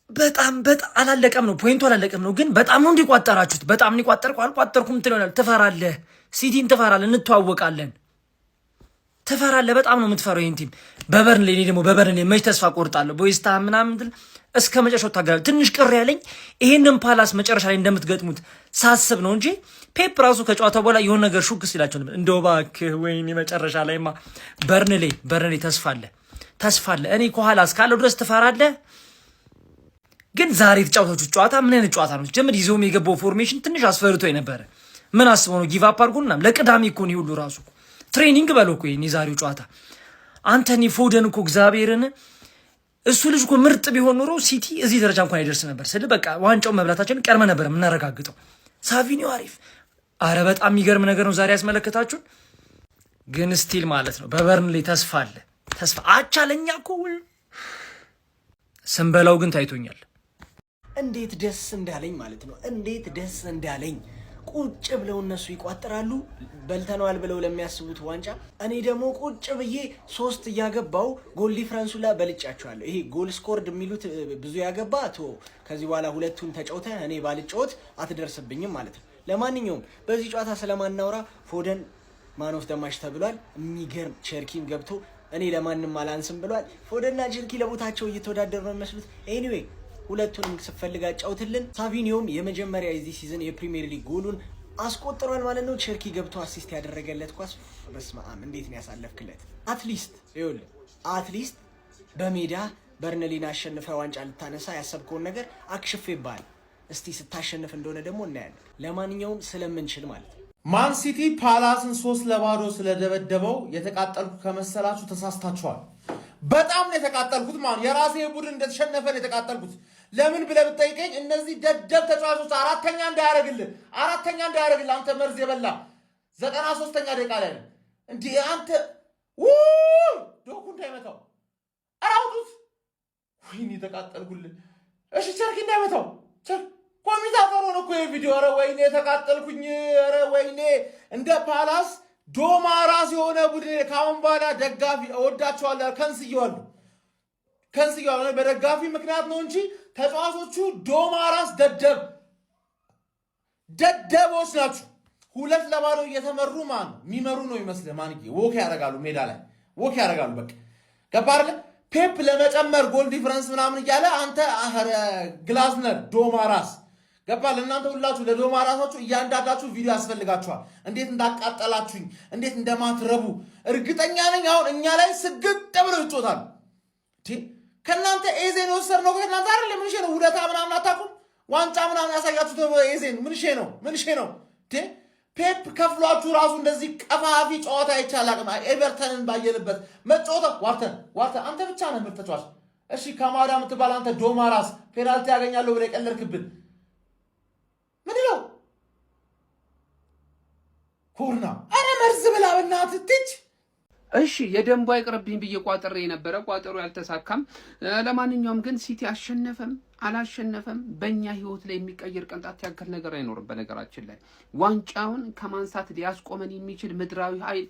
በጣም አላለቀም ነው ፖይንቱ፣ አላለቀም ነው ግን በጣም ነው እንዲቋጠራችሁት። በጣም እንዲቋጠርኩ አልቋጠርኩም ትለናል። ትፈራለህ፣ ሲቲን ትፈራለህ፣ እንተዋወቃለን። ትፈራለህ፣ በጣም ነው የምትፈራው ይሄን ቲም። በበርንሌ እኔ ደግሞ በበርንሌ መች ተስፋ ቆርጣለሁ። በዌስት ሃም ምናምን እስከ መጨረሻው ታገላል። ትንሽ ቅር ያለኝ ይሄንን ፓላስ መጨረሻ ላይ እንደምትገጥሙት ሳስብ ነው እንጂ ፔፕ ራሱ ከጨዋታው በኋላ የሆነ ነገር ሹክ ሲላቸው ነበር። እንደው እባክህ ወይኔ መጨረሻ ላይማ በርንሌ ተስፋ አለ። እኔ ከኋላ እስካለው ድረስ ትፈራለህ። ግን ዛሬ የተጫወታችሁት ጨዋታ ምን አይነት ጨዋታ ነው? ጀምር ይዞም የገባው ፎርሜሽን ትንሽ አስፈርቶ የነበረ ምን አስበው ነው ጊቭ አፕ አድርጎና ለቅዳሜ እኮ ነው ሁሉ ራሱ ትሬኒንግ በለው እኮ የዛሬው ጨዋታ። አንተኒ ፎደን እኮ እግዚአብሔርን እሱ ልጅ እኮ ምርጥ ቢሆን ኖሮ ሲቲ እዚህ ደረጃ እንኳን አይደርስ ነበር። ስለ በቃ ዋንጫው መብላታችንን ቀርመ ነበር የምናረጋግጠው። ሳቪኒዮ አሪፍ፣ አረ በጣም የሚገርም ነገር ነው ዛሬ ያስመለከታችሁን። ግን ስቲል ማለት ነው በበርንሌ ተስፋ አለ። ተስፋ አቻለኛ እኮ ስንበላው ግን ታይቶኛል። እንዴት ደስ እንዳለኝ ማለት ነው። እንዴት ደስ እንዳለኝ ቁጭ ብለው እነሱ ይቋጥራሉ በልተነዋል ብለው ለሚያስቡት ዋንጫ፣ እኔ ደግሞ ቁጭ ብዬ 3 እያገባው ጎል ዲፍረንሱ ላይ በልጫቸዋለሁ። ይሄ ጎል ስኮርድ የሚሉት ብዙ ያገባ ቶ ከዚህ በኋላ ሁለቱን ተጫውተ እኔ ባልጫወት አትደርስብኝም ማለት ነው። ለማንኛውም በዚህ ጨዋታ ስለማናወራ ፎደን ማን ኦፍ ዘ ማች ተብሏል። የሚገርም ቸርኪም ገብቶ እኔ ለማንም አላንስም ብሏል። ፎደንና ቸርኪ ለቦታቸው እየተወዳደሩ ነው የሚመስሉት። ኤኒዌይ ሁለቱንም ስፈልግ አጫውትልን። ሳቪኒዮም የመጀመሪያ የዚህ ሲዝን የፕሪሚየር ሊግ ጎሉን አስቆጥሯል ማለት ነው። ቸርኪ ገብቶ አሲስት ያደረገለት ኳስ በስመ አብ እንዴት ነው ያሳለፍክለት። አትሊስት በሜዳ በርንሊን አሸንፈ ዋንጫ ልታነሳ ያሰብከውን ነገር አክሽፌብሃል። እስቲ ስታሸንፍ እንደሆነ ደግሞ እናያለን። ለማንኛውም ስለምንችል ማለት ነው። ማን ሲቲ ፓላስን 3-0 ስለደበደበው የተቃጠልኩ ከመሰላችሁ ተሳስታችኋል። በጣም ነው የተቃጠልኩት። ማን የራሴ ቡድን እንደተሸነፈ ነው የተቃጠልኩት። ለምን ብለህ ብትጠይቀኝ እነዚህ ደደብ ተጫዋቾች አራተኛ እንዳያደርግልህ አንተ መርዝ የበላ 93ኛ ደቂቃ ላይ እንዴ አንተ ዶኩ እንዳይመታው አራውጡት። ወይኔ ተቃጠልኩልህ። እሺ ቸርኪ እንዳይመታው ኮሚታፈር ሆነ እኮ የቪዲዮ። ኧረ ወይኔ ተቃጠልኩኝ። ኧረ ወይኔ እንደ ፓላስ ዶማ ራስ የሆነ ቡድን ካሁን በኋላ ደጋፊ እወዳቸዋለሁ ከንስየዋለሁ በደጋፊ ምክንያት ነው እንጂ ተጫዋቾቹ ዶማ ራስ ደደቦች ናቸው። 2-0 እየተመሩ ማን የሚመሩ ነው ይመስል ማንቂ ወክ ያደርጋሉ፣ ሜዳ ላይ ወክ ያደርጋሉ። በቃ ገባህ አይደል? ፔፕ ለመጨመር ጎል ዲፈረንስ ምናምን እያለ አንተ ግላዝነር ዶማ ራስ ገባል። እናንተ ሁላችሁ ለዶማ ራሳችሁ እያንዳንዳችሁ ቪዲዮ ያስፈልጋችኋል። እንዴት እንዳቃጠላችሁኝ፣ እንዴት እንደማትረቡ እርግጠኛ ነኝ። አሁን እኛ ላይ ስግጥ ብለው ይጮታል። ከእናንተ ኤዜን ወሰድነው ከእናንተ አይደል? ምንሽ ነው ውለታ ምናምን አታውቁም? ዋንጫ ምናምን ያሳያችሁት ኤዜን ምንሽ ነው? ፔፕ ከፍሏችሁ ራሱ እንደዚህ ቀፋፊ ጨዋታ አይቻላቅም። ኤቨርተንን ባየንበት መጫወታ ዋርተን አንተ ብቻ ነህ ምርጥ ተጫዋች። እሺ ከማዳ የምትባል አንተ ዶማ ራስ ፔናልቲ ያገኛለሁ ብለህ የቀለድክብን ምንድነው? ኮርና አረ መርዝ ብላ በእናትህ ትች። እሺ የደንቡ አይቅርብኝ ብዬ ቋጥሬ የነበረ ቋጥሮ ያልተሳካም። ለማንኛውም ግን ሲቲ አሸነፈም አላሸነፈም በእኛ ህይወት ላይ የሚቀየር ቅንጣት ያክል ነገር አይኖርም። በነገራችን ላይ ዋንጫውን ከማንሳት ሊያስቆመን የሚችል ምድራዊ ኃይል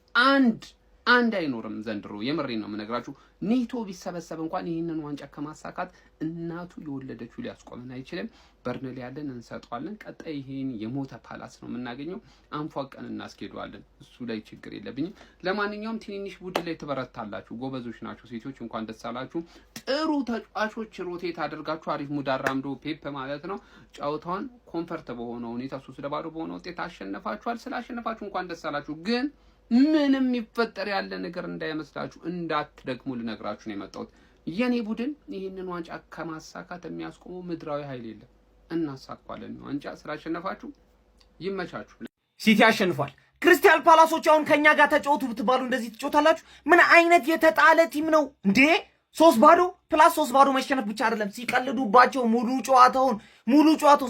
አንድ አይኖርም ዘንድሮ። የምሬን ነው የምነግራችሁ። ኔቶ ቢሰበሰብ እንኳን ይህንን ዋንጫ ከማሳካት እናቱ የወለደችው ሊያስቆመን አይችልም። በርንሌ ያለን እንሰጠዋለን። ቀጣይ ይሄን የሞተ ፓላስ ነው የምናገኘው። አንፏቀን እናስኬደዋለን። እሱ ላይ ችግር የለብኝም። ለማንኛውም ትንንሽ ቡድን ላይ ትበረታላችሁ። ጎበዞች ናችሁ ሴቶች፣ እንኳን ደስ አላችሁ። ጥሩ ተጫዋቾች ሮቴት አድርጋችሁ አሪፍ ሙድ አራምዶ ፔፕ ማለት ነው ጨዋታውን ኮንፈርት በሆነ ሁኔታ 3-0 በሆነ ውጤት አሸነፋችኋል። ስላሸነፋችሁ እንኳን ደስ አላችሁ። ግን ምንም ይፈጠር ያለ ነገር እንዳይመስላችሁ እንዳትደግሙ ልነግራችሁ ነው የመጣሁት። የኔ ቡድን ይህንን ዋንጫ ከማሳካት የሚያስቆመው ምድራዊ ኃይል የለም። እናሳካዋለን። ዋንጫ ስላሸነፋችሁ ይመቻችሁ። ሲቲ አሸንፏል። ክሪስታል ፓላሶች አሁን ከኛ ጋር ተጫወቱ ብትባሉ እንደዚህ ትጫወታላችሁ? ምን አይነት የተጣለ ቲም ነው እንዴ? 3-0 ፕላስ 3-0 መሸነፍ ብቻ አይደለም ሲቀልዱባቸው ሙሉ ጨዋታውን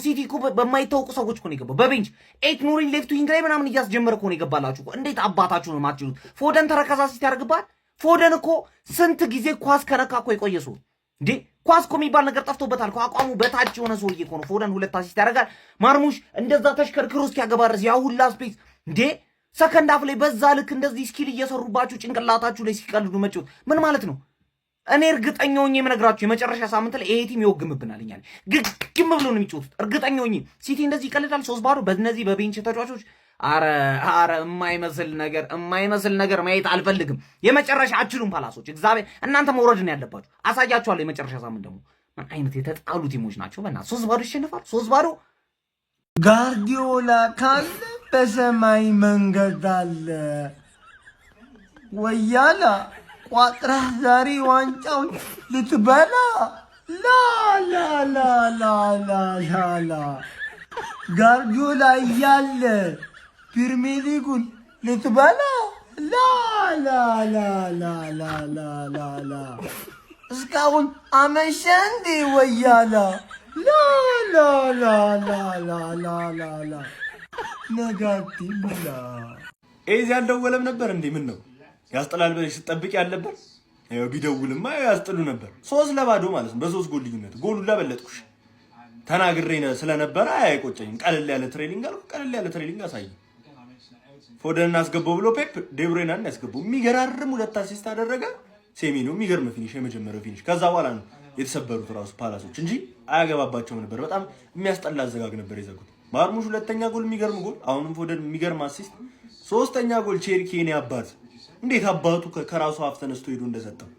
ሲቲ እኮ በማይታወቁ ሰዎች እኮ ነው የገባው። በቤንች ኤት ኑሪን ሌፍት ዊንግ ላይ ምናምን እያስጀመረ እኮ ነው የገባላችሁ። እንዴት አባታችሁ ነው የማትችሉት? ፎደን ተረከዛ ሲቲ ያደርግባል። ፎደን እኮ ስንት ጊዜ ኳስ ከነካ እኮ የቆየ ሰው እንዴ። ኳስ እኮ የሚባል ነገር ጠፍቶበታል። አቋሙ በታች የሆነ ሰውዬ እኮ ነው። ፎደን 2 አሲስት ያደርጋል። ማርሙሽ እንደዛ ተሽከርክሮ እስኪያገባ ድረስ ያ ሁላ ስፔስ እንዴ። ሰከንድ አፍ ላይ በዛ ልክ እንደዚህ ስኪል እየሰሩባችሁ ጭንቅላታችሁ ላይ ሲቀልዱ መጫወት ምን ማለት ነው? እኔ እርግጠኛ ሆኜ የምነግራችሁ የመጨረሻ ሳምንት ላይ ይሄ ቲም ይወግምብናል። እኛ ግግም ብሎ ነው የሚጫወቱት። እርግጠኛ ሆኜ ሲቲ እንደዚህ ይቀልዳል 3-0 በእነዚህ በቤንች ተጫዋቾች። አረ የማይመስል ነገር ማየት አልፈልግም። የመጨረሻ አችሉም ፓላሶች እግዚአብሔር እናንተ መውረድ ነው ያለባችሁ። አሳያችኋለሁ። የመጨረሻ ሳምንት ደግሞ ምን አይነት የተጣሉ ቲሞች ናቸው። በእናትህ 3-0 ይሸነፋል። 3-0 ጋርዲዮላ ካለ በሰማይ መንገድ አለ። ወያላ ቋጥረህ ዛሬ ዋንጫውን ልትበላ ላ ጋርዲዮላ እያለ ፕሪሚየር ሊጉን ልትበላ ላ እስካሁን አመሸ እንዴ ወያላ ላ ነጋቲቭ ብላ ኤዚ አልደወለም ነበር እንዴ? ምን ነው ያስጠላል ብለሽ ስትጠብቂ ያለበት? ያው ቢደውልማ ያስጥሉ ነበር። 3-0 ማለት ነው። በ3 ጎል ልዩነት ጎሉላ በለጥኩሽ ተናግሬ ስለነበረ አይቆጨኝም። ቀለል ያለ ትሬኒንግ አልኩ። ቀለል ያለ ትሬኒንግ አሳይ። ፎደን አስገባው ብሎ ፔፕ ዴብሬናን ያስገባው የሚገራርም 2 አሲስት አደረገ። ሴሚኖ የሚገርም ፊኒሽ፣ የመጀመሪያው ፊኒሽ። ከዛ በኋላ ነው የተሰበሩት ራሱ ፓላሶች እንጂ አያገባባቸውም ነበር። በጣም የሚያስጠላ አዘጋግ ነበር የዘጉት። ማርሙሽ 2ኛ ጎል የሚገርም ጎል። አሁንም ፎደን የሚገርም አሲስት። 3ኛ ጎል ቼርኪ አባት እንዴት አባቱ ከራሱ አፍ ተነስቶ ሄዶ እንደሰጠው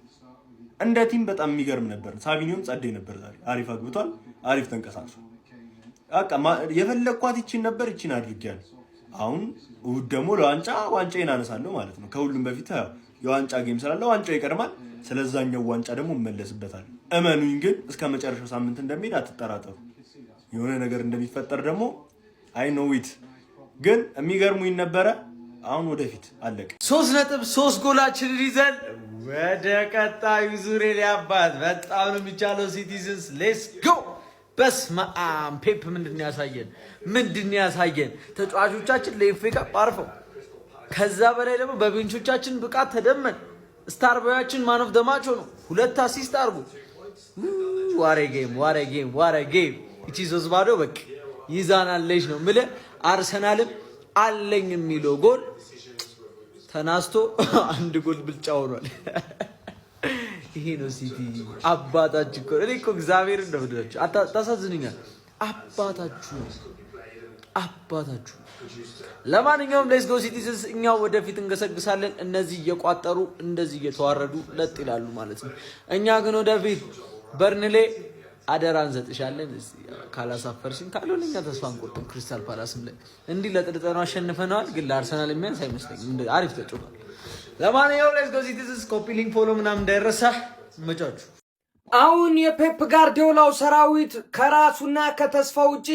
እንደ ቲም በጣም የሚገርም ነበር። ሳቪኒዮም ጸደይ ነበር ዛሬ። አሪፍ አግብቷል። አሪፍ ተንቀሳቅሶ በቃ የፈለኳት ይቺን ነበር። ይቺን አድርጊያለሁ። አሁን እሑድ ደግሞ ዋንጫዬን አነሳለሁ ማለት ነው። ከሁሉም በፊት የዋንጫ ጌም ስላለ ዋንጫው ይቀድማል። ስለዛኛው ዋንጫ ደግሞ እመለስበታል። እመኑኝ ግን እስከ መጨረሻው ሳምንት እንደሚሄድ አትጠራጠሩ። የሆነ ነገር እንደሚፈጠር ደግሞ አይ ኖ ኢት። ግን የሚገርሙኝ ነበረ። አሁን ወደፊት አለቀ። 3 ጎላችንን ይዘን ወደ ቀጣዩ ዙር ሊያባት በጣም ነው የሚቻለው። ሲቲዝንስ ሌትስ ጎ። በስመ አብ ፔፕ ምንድን ያሳየን? ተጫዋቾቻችን ለኤፍኤ ካፕ አርፈው ከዛ በላይ ደግሞ በቤንቾቻችን ብቃት ተደመን። ስታር ቦያችን ማን ኦፍ ዘ ማች ሆኖ 2 አሲስት አድርጎ ዋሬ ጌም እቺ 3-0 በቃ ይዛናለች ነው የምልህ። አርሰናልም አለኝ የሚለው ጎል ተናስቶ 1 ጎል ብልጫ ሆኗል። ይሄ ነው ሲቲ አባታችሁ እኮ። እኔ እኮ እግዚአብሔር እንደምደረች ታሳዝኑኛል። አባታችሁ። ለማንኛውም ሌትስ ጎ ሲቲዝንስ፣ እኛው ወደፊት እንገሰግሳለን። እነዚህ እየቋጠሩ እንደዚህ እየተዋረዱ ለጥ ይላሉ ማለት ነው። እኛ ግን ወደፊት በርንሌ አደራ እንሰጥሻለን። ካላሳፈርሽን ካልሆነ እኛ ተስፋ አንቆርጥም። ክሪስታል ፓላስም ላይ እንዲህ ለጥርጠና አሸንፈናል፣ ግን ለአርሰናል የሚያንስ አይመስለኝም። አሪፍ ተጫውቷል። ለማንኛውም ሌትስ ጎ ሲቲዝንስ፣ ኮፒ ሊንክ ፎሎ ምናምን እንዳይረሳ። መጫችሁ አሁን የፔፕ ጋርዲዮላው ሰራዊት ከራሱና ከተስፋ ውጪ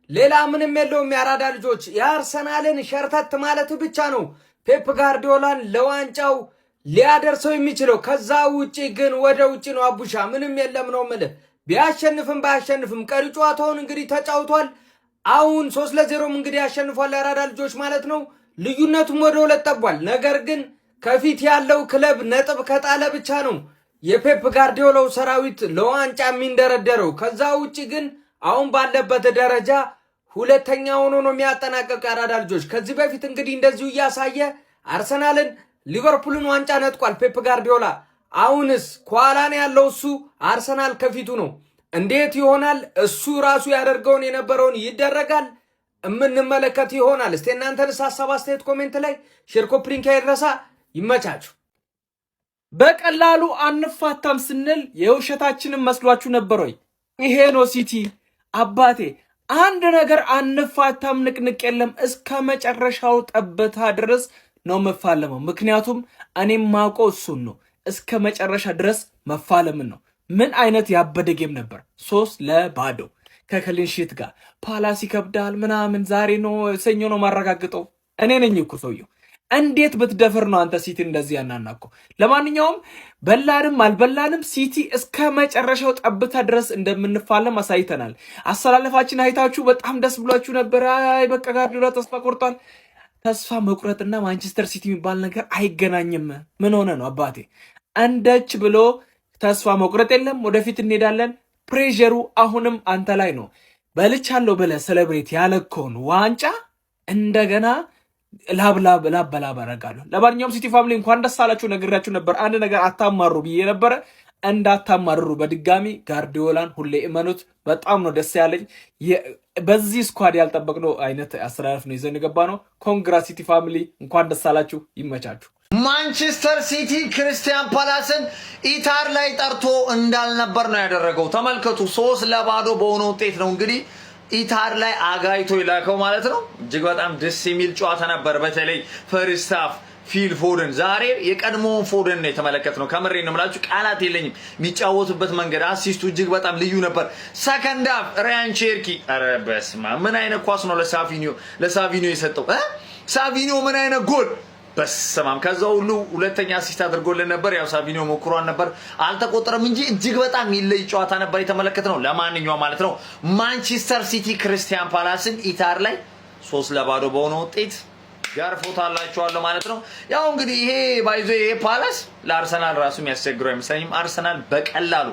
ሌላ ምንም የለውም። ያራዳ ልጆች የአርሰናልን ሸርተት ማለት ብቻ ነው ፔፕ ጋርዲዮላን ለዋንጫው ሊያደርሰው የሚችለው። ከዛ ውጪ ግን ወደ ውጪ ነው። አቡሻ ምንም የለም ነው የምልህ። ቢያሸንፍም ባያሸንፍም ቀሪ ጨዋታውን እንግዲህ ተጫውቷል። አሁን 3-0 እንግዲህ ያሸንፏል ያራዳ ልጆች ማለት ነው። ልዩነቱም ወደ 2 ጠቧል። ነገር ግን ከፊት ያለው ክለብ ነጥብ ከጣለ ብቻ ነው የፔፕ ጋርዲዮላው ሰራዊት ለዋንጫ የሚንደረደረው። ከዛ ውጪ ግን አሁን ባለበት ደረጃ 2ኛ ሆኖ ነው የሚያጠናቀቅ ያራዳ ልጆች። ከዚህ በፊት እንግዲህ እንደዚሁ እያሳየ አርሰናልን፣ ሊቨርፑልን ዋንጫ ነጥቋል ፔፕ ጋርዲዮላ። አሁንስ ከኋላ ነው ያለው እሱ፣ አርሰናል ከፊቱ ነው። እንዴት ይሆናል? እሱ ራሱ ያደርገውን የነበረውን ይደረጋል። የምንመለከት ይሆናል። እስቲ እናንተንስ ሀሳብ አስተያየት ኮሜንት ላይ ሼር ኮፒ ሊንክ ያድረሳ። ይመቻችሁ። በቀላሉ አንፋታም ስንል የውሸታችንን መስሏችሁ ነበር ወይ? ይሄ ነው ሲቲ አባቴ። አንድ ነገር አንፋታም፣ ንቅንቅ የለም። እስከ መጨረሻው ጠብታ ድረስ ነው መፋለመው። ምክንያቱም እኔም ማውቀው እሱን ነው። እስከ መጨረሻ ድረስ መፋለምን ነው። ምን አይነት ያበደ ጌም ነበር! 3-0 ከክሊንሺት ጋር ፓላስ ይከብዳል ምናምን። ዛሬ ነው ሰኞ ነው ማረጋግጠው። እኔ ነኝ እኮ ሰውየው። እንዴት ብትደፍር ነው አንተ ሲቲ እንደዚህ ያናናኮ? ለማንኛውም በላንም አልበላንም ሲቲ እስከ መጨረሻው ጠብታ ድረስ እንደምንፋለም አሳይተናል። አሰላለፋችን አይታችሁ በጣም ደስ ብሏችሁ ነበር። አይ በቃ ጋርዲዮላ ተስፋ ቆርጧል። ተስፋ መቁረጥና ማንቸስተር ሲቲ የሚባል ነገር አይገናኝም። ምን ሆነ ነው አባቴ? እንደች ብሎ ተስፋ መቁረጥ የለም። ወደፊት እንሄዳለን። ፕሬዠሩ አሁንም አንተ ላይ ነው። በልቻለሁ ብለህ ሴሌብሬት ያለከውን ዋንጫ እንደገና ላብ አረጋለሁ። ለማንኛውም ሲቲ ፋሚሊ እንኳን ደስ አላችሁ። ነግራችሁ ነበር አንድ ነገር አታማሩ ብዬ ነበረ። እንዳታማርሩ። በድጋሚ ጋርዲዮላን ሁሌ እመኑት። በጣም ነው ደስ ያለኝ። በዚህ ስኳድ ያልጠበቅነው አይነት አስተላለፍ ነው ይዘን የገባ ነው። ኮንግራ ሲቲ ፋሚሊ እንኳን ደስ አላችሁ፣ ይመቻችሁ። ማንቸስተር ሲቲ ክሪስታል ፓላስን ኢታር ላይ ጠርቶ እንዳልነበር ነው ያደረገው። ተመልከቱ፣ 3-0 በሆነ ውጤት ነው እንግዲህ ኢታር ላይ አጋይቶ ይላከው ማለት ነው። እጅግ በጣም ደስ የሚል ጨዋታ ነበር። በተለይ ፈርስት ሃፍ ፊል ፎደን ዛሬ የቀድሞውን ፎደን ነው የተመለከትነው። ከምሬ ነው የምላችሁ፣ ቃላት የለኝም። የሚጫወቱበት መንገድ አሲስቱ እጅግ በጣም ልዩ ነበር። ሰከንድ ሃፍ ራያን ቼርኪ፣ ኧረ በስመ አብ ምን አይነት ኳስ ነው ለሳቪኒዮ የሰጠው ሳቪኒዮ ምን አይነት ጎል በስመ አብ። ከዛ ሁሉ ሁለተኛ አሲስት አድርጎልን ነበር። ያው ሳቪኒዮ ሞክሯን ነበር አልተቆጠረም እንጂ እጅግ በጣም ይለይ ጨዋታ ነበር የተመለከትነው። ለማንኛውም ማለት ነው ማንቸስተር ሲቲ ክሪስታል ፓላስን ኢታር ላይ 3-0 በሆነ ውጤት ያርፎታላችኋለሁ ማለት ነው። ያው እንግዲህ ይሄ ባይዞ ይሄ ፓላስ ለአርሰናል ራሱ የሚያስቸግረው አይመስለኝም። አርሰናል በቀላሉ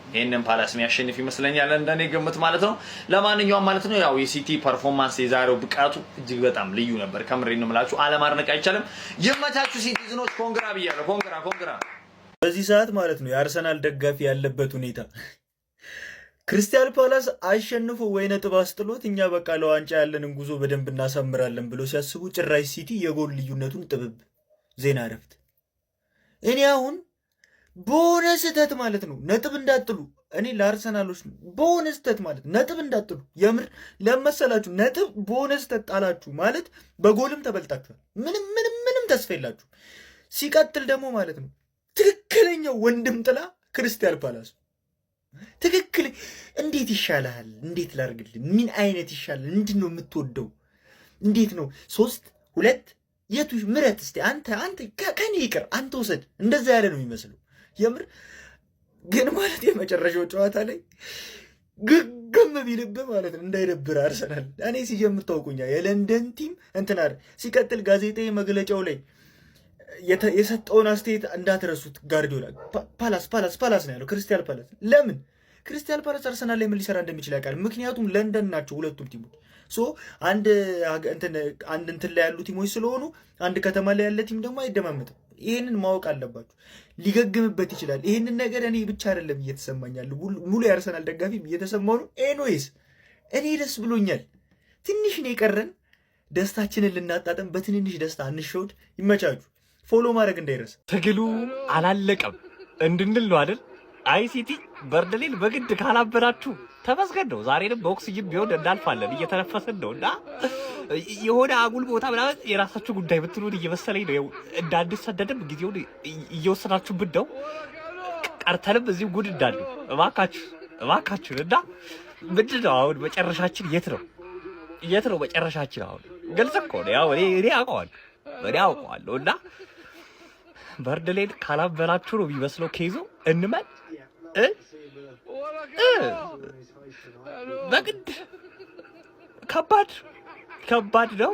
ይሄንን ፓላስ የሚያሸንፍ ይመስለኛል እንደኔ ግምት ማለት ነው። ለማንኛውም ማለት ነው ያው የሲቲ ፐርፎርማንስ የዛሬው ብቃቱ እጅግ በጣም ልዩ ነበር። ከምሬ ነው የምላችሁ፣ አለማድነቅ አይቻልም። ይመቻችሁ ሲቲዝኖች፣ ኮንግራ ብያለሁ። ኮንግራ። በዚህ ሰዓት ማለት ነው የአርሰናል ደጋፊ ያለበት ሁኔታ ክሪስታል ፓላስ አሸንፎ ወይ ነጥብ አስጥሎት እኛ በቃ ለዋንጫ ያለንን ጉዞ በደንብ እናሳምራለን ብሎ ሲያስቡ ጭራሽ ሲቲ የጎል ልዩነቱን ጥብብ ዜና እረፍት። እኔ አሁን በሆነ ስህተት ማለት ነው ነጥብ እንዳጥሉ፣ እኔ ለአርሰናሎች በሆነ ስህተት ማለት ነጥብ እንዳጥሉ፣ የምር ለመሰላችሁ ነጥብ በሆነ ስህተት ጣላችሁ ማለት በጎልም ተበልጣችኋል። ምንም ተስፋ የላችሁ። ሲቀጥል ደግሞ ማለት ነው ትክክለኛው ወንድም ጥላ ክሪስታል ፓላስ ትክክል። እንዴት ይሻላል? እንዴት ላርግልህ? ምን አይነት ይሻላል? ምንድን ነው የምትወደው? እንዴት ነው 3-2 የቱ ምረት? እስቲ አንተ ከኔ ይቅር አንተ ወሰድ። እንደዛ ያለ ነው የሚመስለው የምር። ግን ማለት የመጨረሻው ጨዋታ ላይ ግግም ቢልብህ ማለት ነው እንዳይደብር አርሰናል። እኔ ሲጀምር ታውቁኛ የለንደን ቲም እንትና ሲቀጥል ጋዜጣዊ መግለጫው ላይ የሰጠውን አስተያየት እንዳትረሱት። ጋርዲዮላ ፓላስ ነው ያለው፣ ክሪስታል ፓላስ። ለምን ክሪስታል ፓላስ አርሰናል ላይ ምን ሊሰራ እንደሚችል ያውቃል። ምክንያቱም ለንደን ናቸው ሁለቱም ቲሞች። አንድ እንትን ላይ ያሉ ቲሞች ስለሆኑ አንድ ከተማ ላይ ያለ ቲም ደግሞ አይደማመጥም። ይህንን ማወቅ አለባችሁ። ሊገግምበት ይችላል። ይህንን ነገር እኔ ብቻ አይደለም እየተሰማኛል፣ ሙሉ የአርሰናል ደጋፊ እየተሰማው ነው። ኤኖዌይስ እኔ ደስ ብሎኛል። ትንሽ ነው የቀረን ደስታችንን ልናጣጠም። በትንንሽ ደስታ እንሸውድ። ይመቻችሁ። ፎሎ ማድረግ እንዳይረሳ። ትግሉ አላለቀም እንድንል ነው አይደል? አይሲቲ በርደሌን በግድ ካላበራችሁ ተመስገን ነው። ዛሬንም በኦክሲጅን ቢሆን እናልፋለን፣ እየተነፈስን ነው። እና የሆነ አጉል ቦታ ምናምን የራሳችሁ ጉዳይ ብትሉን እየመሰለኝ ነው። እንዳንሰደድም ጊዜውን እየወሰናችሁብን ነው። ቀርተንም እዚሁ ጉድ እንዳሉ እባካችሁን። እና ምንድን ነው አሁን መጨረሻችን? የት ነው መጨረሻችን? አሁን ግልጽ እኮ ነው። ያው እኔ አውቀዋለሁ። እና በርደሌን ካላበራችሁ ነው የሚመስለው ኬዙ። እንመን በግድ ከባድ ነው።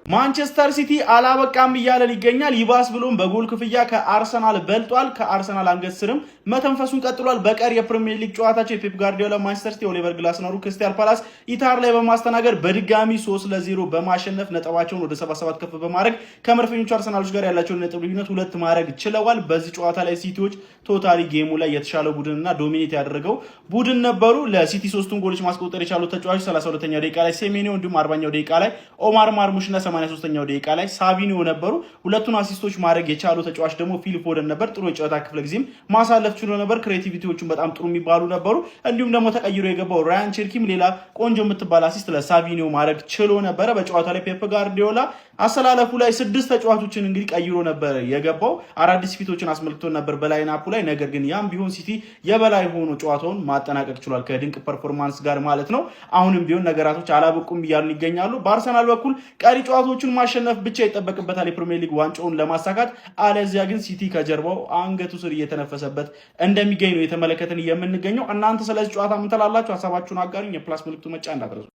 ማንቸስተር ሲቲ አላበቃም እያለን ይገኛል። ይባስ ብሎም በጎል ክፍያ ከአርሰናል በልጧል። ከአርሰናል አንገት ስርም መተንፈሱን ቀጥሏል። በቀር የፕሪሚየር ሊግ ጨዋታቸው የፔፕ ጋርዲዮላ ማንቸስተር ሲቲ ኦሊቨር ግላስነሩ ክሪስታል ፓላስ ኢታር ላይ በማስተናገድ በድጋሚ 3-0 በማሸነፍ ነጥባቸውን ወደ 77 ከፍ በማድረግ ከመድፈኞቹ አርሰናሎች ጋር ያላቸውን ነጥብ ልዩነት 2 ማድረግ ችለዋል። በዚህ ጨዋታ ላይ ሲቲዎች ቶታሊ ጌሙ ላይ የተሻለ ቡድንና ዶሚኔት ያደረገው ቡድን ነበሩ። ለሲቲ 3ቱን ጎሎች ማስቆጠር የቻሉት ተጫዋቾች 32ኛው ደቂቃ ላይ ሴሜኒዮ እንዲሁም 40ኛው ደቂቃ ላይ ኦማር ማርሙሽና 83ኛው ደቂቃ ላይ ሳቪኒዮ ነበሩ። ሁለቱን አሲስቶች ማድረግ የቻሉ ተጫዋች ደግሞ ፊል ፎደን ነበር። ጥሩ የጨዋታ ክፍለ ጊዜም ማሳለፍ ችሎ ነበር። ክሬቲቪቲዎቹም በጣም ጥሩ የሚባሉ ነበሩ። እንዲሁም ደግሞ ተቀይሮ የገባው ራያን ቼርኪም ሌላ ቆንጆ የምትባል አሲስት ለሳቪኒዮ ማድረግ ችሎ ነበረ። በጨዋታ ላይ ፔፕ ጋርዲዮላ አሰላለፉ ላይ 6 ተጫዋቾችን እንግዲህ ቀይሮ ነበር የገባው። አዳዲስ ፊቶችን አስመልክቶ ነበር በላይናፑ ላይ። ነገር ግን ያም ቢሆን ሲቲ የበላይ ሆኖ ጨዋታውን ማጠናቀቅ ችሏል ከድንቅ ፐርፎርማንስ ጋር ማለት ነው። አሁንም ቢሆን ነገራቶች አላበቁም እያሉ ይገኛሉ። በአርሰናል በኩል ቀሪ ጨዋታዎችን ማሸነፍ ብቻ ይጠበቅበታል የፕሪሚየር ሊግ ዋንጫውን ለማሳካት። አለዚያ ግን ሲቲ ከጀርባው አንገቱ ስር እየተነፈሰበት እንደሚገኝ ነው የተመለከትን የምንገኘው። እናንተ ስለዚህ ጨዋታ ምን ትላላችሁ? ሀሳባችሁን አጋሩኝ። የፕላስ ምልክቱ መጫ እንዳትረሱ።